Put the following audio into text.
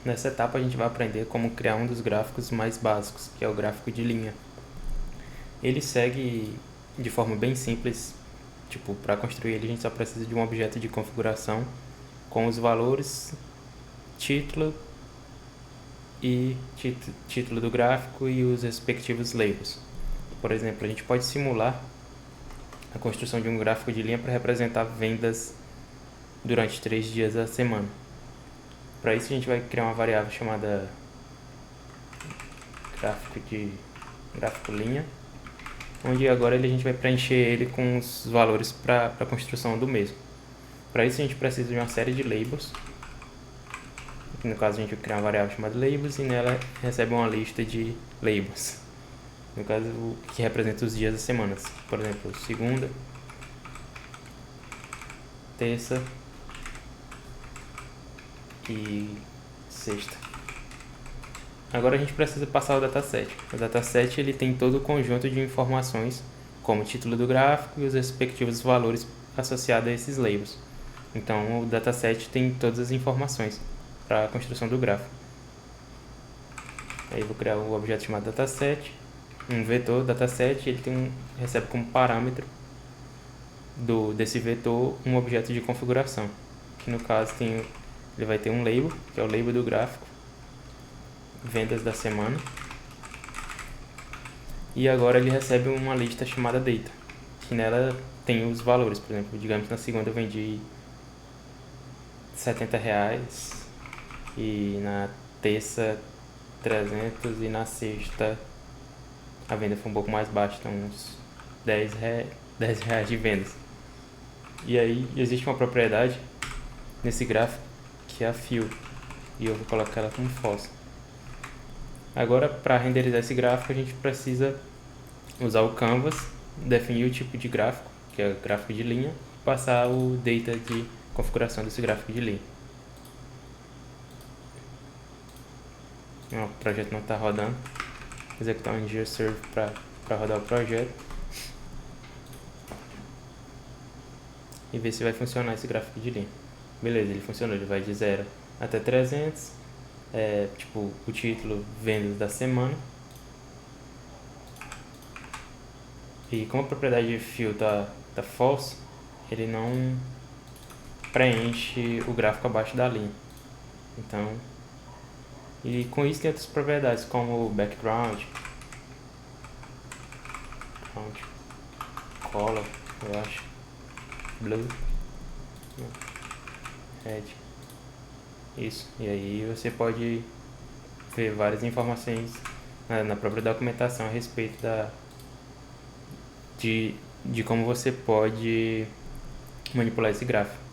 Nessa etapa a gente vai aprender como criar um dos gráficos mais básicos, que é o gráfico de linha. Ele segue de forma bem simples, tipo, para construir ele a gente só precisa de um objeto de configuração com os valores, título e título do gráfico e os respectivos labels. Por exemplo, a gente pode simular a construção de um gráfico de linha para representar vendas durante 3 dias da semana. Para isso a gente vai criar uma variável chamada gráfico linha, onde agora a gente vai preencher ele com os valores para a construção do mesmo. Para isso a gente precisa de uma série de labels. No caso a gente vai criar uma variável chamada labels e nela recebe uma lista de labels. No caso, que representa os dias das semanas. Por exemplo, segunda, terça e sexta. Agora a gente precisa passar o dataset. O dataset ele tem todo o conjunto de informações, como o título do gráfico e os respectivos valores associados a esses labels. Então o dataset tem todas as informações para a construção do gráfico. Aí eu vou criar um objeto chamado dataset, um vetor dataset, ele recebe como parâmetro desse vetor um objeto de configuração, que no caso ele vai ter um label, que é o label do gráfico, vendas da semana, e agora ele recebe uma lista chamada data, que nela tem os valores. Por exemplo, digamos que na segunda eu vendi R$70 e na terça 300 e na sexta a venda foi um pouco mais baixa, então uns R$10 de vendas. E aí existe uma propriedade nesse gráfico que é a fill, e eu vou colocar ela como false. Agora, para renderizar esse gráfico, a gente precisa usar o canvas, definir o tipo de gráfico, que é o gráfico de linha, e passar o data de configuração desse gráfico de linha. O projeto não está rodando. Vou executar um ngserve para rodar o projeto e ver se vai funcionar esse gráfico de linha. Beleza, ele funcionou, ele vai de 0 até 300, tipo o título vendas da semana. E como a propriedade de fill tá false, ele não preenche o gráfico abaixo da linha. Então, e com isso tem outras propriedades como background, color, eu acho, blue, red, isso. E aí você pode ver várias informações na própria documentação a respeito de como você pode manipular esse gráfico.